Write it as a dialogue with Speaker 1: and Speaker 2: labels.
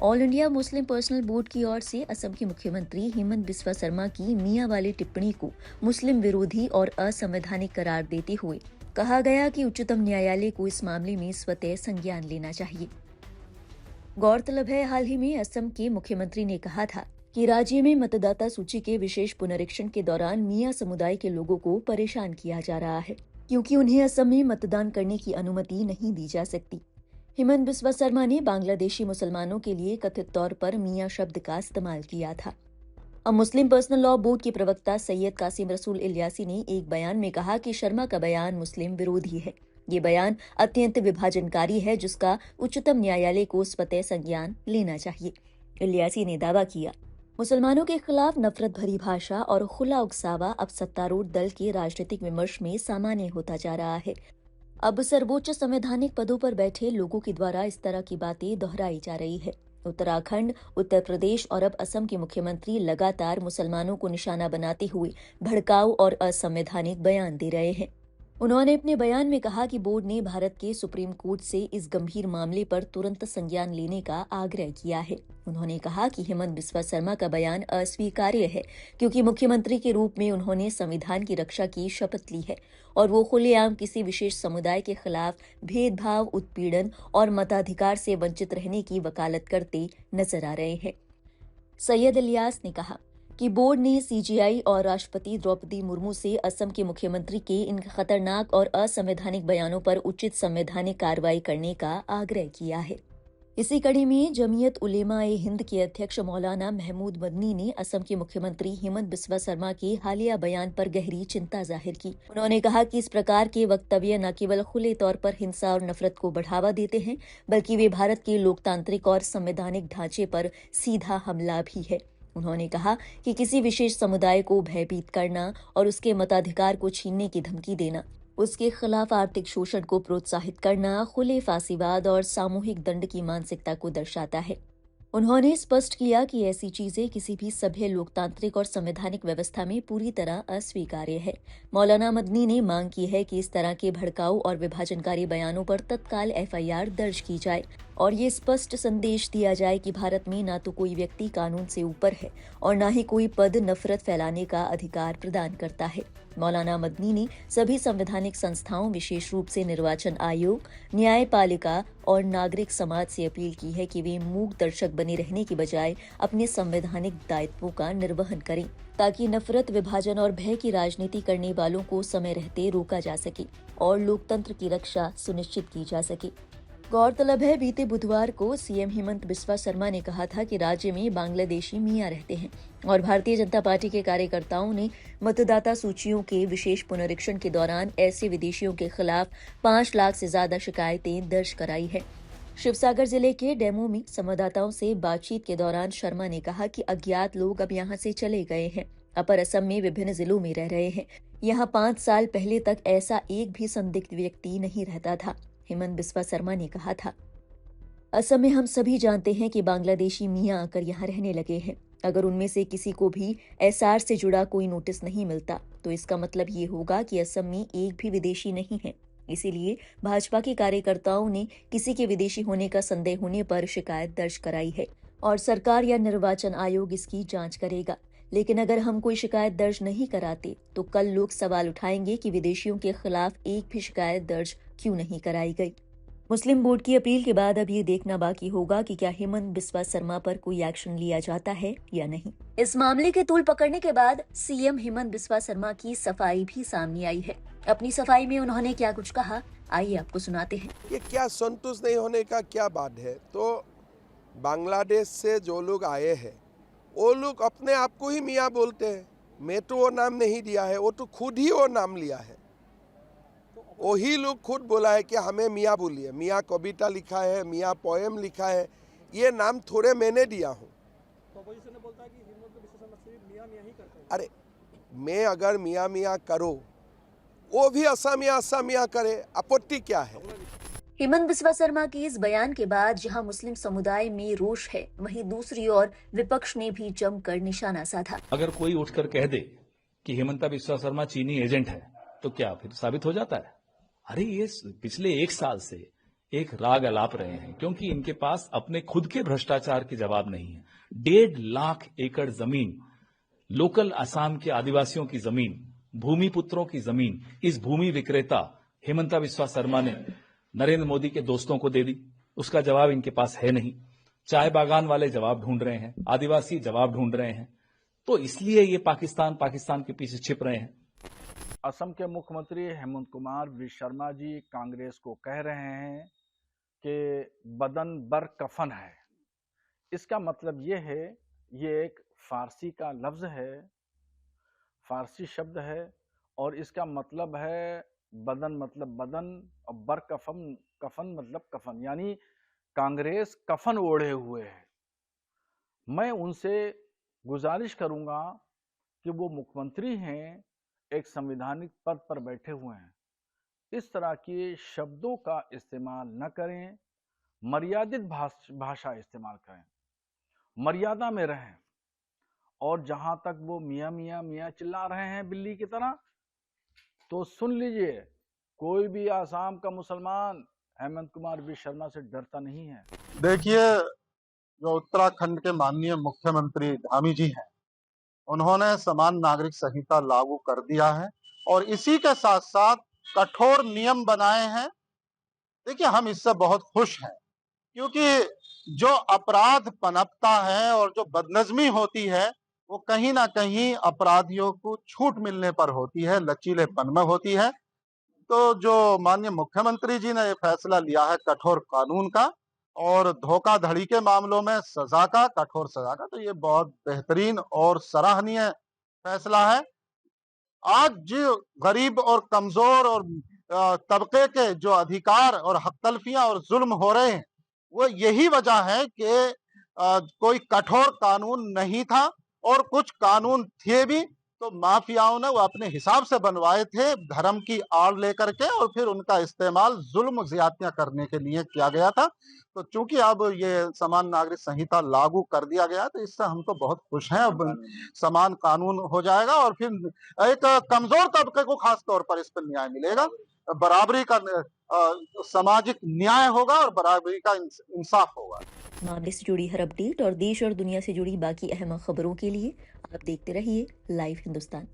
Speaker 1: All India Muslim personal board की ओर से असम के मुख्यमंत्री हेमंत बिस्वा शर्मा की मियां वाली टिप्पणी को मुस्लिम विरोधी और असंवैधानिक करार देते हुए कहा गया कि उच्चतम न्यायालय को इस मामले में स्वतः संज्ञान लेना चाहिए। गौरतलब है, हाल ही में असम के मुख्यमंत्री ने कहा था कि राज्य में मतदाता सूची के विशेष पुनरीक्षण के दौरान मियां समुदाय के लोगों को परेशान किया जा रहा है, क्योंकि उन्हें असम में मतदान करने की अनुमति नहीं दी जा सकती। हेमंत बिस्वा शर्मा ने बांग्लादेशी मुसलमानों के लिए कथित तौर पर मियां शब्द का इस्तेमाल किया था। अब मुस्लिम पर्सनल लॉ बोर्ड के प्रवक्ता सैयद कासिम रसूल इलियासी ने एक बयान में कहा कि शर्मा का बयान मुस्लिम विरोधी है। ये बयान अत्यंत विभाजनकारी है, जिसका उच्चतम न्यायालय को स्वतः संज्ञान लेना चाहिए। इलियासी ने दावा किया, मुसलमानों के खिलाफ नफरत भरी भाषा और खुला उकसावा अब सत्तारूढ़ दल के राजनीतिक विमर्श में सामान्य होता जा रहा है। अब सर्वोच्च संवैधानिक पदों पर बैठे लोगों के द्वारा इस तरह की बातें दोहराई जा रही है। उत्तराखंड, उत्तर प्रदेश और अब असम के मुख्यमंत्री लगातार मुसलमानों को निशाना बनाते हुए भड़काऊ और असंवैधानिक बयान दे रहे हैं। उन्होंने अपने बयान में कहा कि बोर्ड ने भारत के सुप्रीम कोर्ट से इस गंभीर मामले पर तुरंत संज्ञान लेने का आग्रह किया है। उन्होंने कहा कि हेमंत बिस्वा शर्मा का बयान अस्वीकार्य है, क्योंकि मुख्यमंत्री के रूप में उन्होंने संविधान की रक्षा की शपथ ली है और वो खुलेआम किसी विशेष समुदाय के खिलाफ भेदभाव, उत्पीड़न और मताधिकार से वंचित रहने की वकालत करते नजर आ रहे हैं। सैयद इलियास ने कहा कि बोर्ड ने सीजेआई और राष्ट्रपति द्रौपदी मुर्मू से असम के मुख्यमंत्री के इन खतरनाक और असंवैधानिक बयानों पर उचित संवैधानिक कार्रवाई करने का आग्रह किया है। इसी कड़ी में जमीयत उलेमा-ए-हिंद के अध्यक्ष मौलाना महमूद मदनी ने असम के मुख्यमंत्री हेमंत बिस्वा शर्मा के हालिया बयान पर गहरी चिंता जाहिर की। उन्होंने कहा कि इस प्रकार के वक्तव्य न केवल खुले तौर पर हिंसा और नफरत को बढ़ावा देते हैं, बल्कि वे भारत के लोकतांत्रिक और संवैधानिक ढांचे पर सीधा हमला भी है। उन्होंने कहा कि किसी विशेष समुदाय को भयभीत करना और उसके मताधिकार को छीनने की धमकी देना, उसके खिलाफ आर्थिक शोषण को प्रोत्साहित करना, खुले फांसीवाद और सामूहिक दंड की मानसिकता को दर्शाता है। उन्होंने स्पष्ट किया कि ऐसी चीजें किसी भी सभ्य लोकतांत्रिक और संवैधानिक व्यवस्था में पूरी तरह अस्वीकार्य है। मौलाना मदनी ने मांग की है कि इस तरह के भड़काऊ और विभाजनकारी बयानों पर तत्काल एफआईआर दर्ज की जाए और ये स्पष्ट संदेश दिया जाए कि भारत में न तो कोई व्यक्ति कानून से ऊपर है और न ही कोई पद नफरत फैलाने का अधिकार प्रदान करता है। मौलाना मदनी ने सभी संवैधानिक संस्थाओं, विशेष रूप से निर्वाचन आयोग, न्यायपालिका और नागरिक समाज से अपील की है कि वे मूक दर्शक बने रहने की बजाय अपने संवैधानिक दायित्वों का निर्वहन करें, ताकि नफरत, विभाजन और भय की राजनीति करने वालों को समय रहते रोका जा सके और लोकतंत्र की रक्षा सुनिश्चित की जा सके। गौरतलब है, बीते बुधवार को सीएम हेमंत बिस्वा शर्मा ने कहा था कि राज्य में बांग्लादेशी मियां रहते हैं और भारतीय जनता पार्टी के कार्यकर्ताओं ने मतदाता सूचियों के विशेष पुनरीक्षण के दौरान ऐसे विदेशियों के खिलाफ 5 लाख से ज्यादा शिकायतें दर्ज कराई है। शिवसागर जिले के डेमो में संवाददाताओं से बातचीत के दौरान शर्मा ने कहा कि अज्ञात लोग अब यहां से चले गए हैं, अपर असम में विभिन्न जिलों में रह रहे हैं। यहां 5 साल पहले तक ऐसा एक भी संदिग्ध व्यक्ति नहीं रहता था। हेमंत बिस्वा शर्मा ने कहा था, असम में हम सभी जानते हैं कि बांग्लादेशी मियां आकर यहाँ रहने लगे हैं। अगर उनमें से किसी को भी एसआर से जुड़ा कोई नोटिस नहीं मिलता, तो इसका मतलब ये होगा कि असम में एक भी विदेशी नहीं है। इसीलिए भाजपा के कार्यकर्ताओं ने किसी के विदेशी होने का संदेह होने पर शिकायत दर्ज कराई है और सरकार या निर्वाचन आयोग इसकी जांच करेगा। लेकिन अगर हम कोई शिकायत दर्ज नहीं कराते, तो कल लोग सवाल उठाएंगे कि विदेशियों के खिलाफ एक भी शिकायत दर्ज क्यों नहीं कराई गई। मुस्लिम बोर्ड की अपील के बाद अब ये देखना बाकी होगा कि क्या हेमंत बिस्वा शर्मा पर कोई एक्शन लिया जाता है या नहीं। इस मामले के तूल पकड़ने के बाद सीएम हेमंत बिस्वा शर्मा की सफाई भी सामने आई है। अपनी सफाई में उन्होंने क्या कुछ कहा, आइए आपको सुनाते हैं।
Speaker 2: ये क्या संतुष्ट नहीं होने का क्या बात है? तो बांग्लादेश से जो लोग आए हैं वो लोग अपने आप को ही मियाँ बोलते हैं। मैं तो वो नाम नहीं दिया है, वो तो खुद ही वो नाम लिया है। वही लोग खुद बोला है कि हमें मियाँ बोलिए। मियाँ कविता लिखा है, मियाँ पोएम लिखा है, ये नाम थोड़े मैंने दिया हूँ।
Speaker 3: तो बोलता है कि हेमंत बिस्वा शर्मा सिर्फ मियाँ मियाँ ही करते हैं।
Speaker 2: अरे मैं अगर मियाँ मियाँ करो, वो भी असमिया असमिया करे, आपत्ति क्या है?
Speaker 1: हेमंत बिस्वा शर्मा के इस बयान के बाद जहां मुस्लिम समुदाय में रोष है, वहीं दूसरी ओर विपक्ष ने भी जमकर निशाना साधा।
Speaker 4: अगर कोई उठकर कह दे कि हेमंत बिस्वा शर्मा चीनी एजेंट है, तो क्या फिर साबित हो जाता है? अरे ये पिछले 1 साल से एक राग अलाप रहे हैं, क्योंकि इनके पास अपने खुद के भ्रष्टाचार के जवाब नहीं है। 1.5 लाख एकड़ जमीन, लोकल असम के आदिवासियों की जमीन, भूमिपुत्रों की जमीन, इस भूमि विक्रेता हेमंता बिस्वा शर्मा ने नरेंद्र मोदी के दोस्तों को दे दी। उसका जवाब इनके पास है नहीं। चाय बागान वाले जवाब ढूंढ रहे हैं, आदिवासी जवाब ढूंढ रहे हैं। तो इसलिए ये पाकिस्तान के पीछे छिप रहे हैं।
Speaker 5: असम के मुख्यमंत्री हेमंत कुमार विश्व शर्मा जी कांग्रेस को कह रहे हैं कि बदन बर कफन है। इसका मतलब ये है, ये एक फारसी का लफ्ज है, फारसी शब्द है, और इसका मतलब है बदन मतलब बदन और बर कफन, कफन मतलब कफन, यानी कांग्रेस कफन ओढ़े हुए है। मैं उनसे गुजारिश करूंगा कि वो मुख्यमंत्री हैं, एक संवैधानिक पद पर बैठे हुए हैं, इस तरह के शब्दों का इस्तेमाल न करें, मर्यादित भाषा इस्तेमाल करें, मर्यादा में रहें। और जहां तक वो मियाँ मियाँ मियाँ चिल्ला रहे हैं बिल्ली की तरह, तो सुन लीजिए, कोई भी आसाम का मुसलमान हेमंत कुमार विश्व शर्मा से डरता नहीं है।
Speaker 6: देखिए, जो उत्तराखंड के माननीय मुख्यमंत्री धामी जी हैं, उन्होंने समान नागरिक संहिता लागू कर दिया है और इसी के साथ साथ कठोर नियम बनाए हैं। देखिए, हम इससे बहुत खुश हैं, क्योंकि जो अपराध पनपता है और जो बदनज़मी होती है, वो कहीं ना कहीं अपराधियों को छूट मिलने पर होती है, लचीलेपन में होती है। तो जो माननीय मुख्यमंत्री जी ने ये फैसला लिया है कठोर कानून का और धोखाधड़ी के मामलों में सजा का, कठोर सजा का, तो ये बहुत बेहतरीन और सराहनीय फैसला है। आज जो गरीब और कमजोर और तबके के जो अधिकार और हक तलफियां और जुल्म हो रहे हैं, वो यही वजह है कि कोई कठोर कानून नहीं था, और कुछ कानून थे भी तो माफियाओं ने वो अपने हिसाब से बनवाए थे, धर्म की आड़ लेकर के, और फिर उनका इस्तेमाल जुल्म ज्यादतियां करने के लिए किया गया था। तो चूंकि अब ये समान नागरिक संहिता लागू कर दिया गया, तो इससे हम तो बहुत खुश हैं। अब समान कानून हो जाएगा और फिर एक कमजोर तबके को खास तौर पर इस पर न्याय मिलेगा, बराबरी का सामाजिक न्याय होगा और बराबरी का इंसाफ होगा।
Speaker 1: मामले से जुड़ी हर अपडेट और देश और दुनिया से जुड़ी बाकी अहम खबरों के लिए आप देखते रहिए लाइव हिंदुस्तान।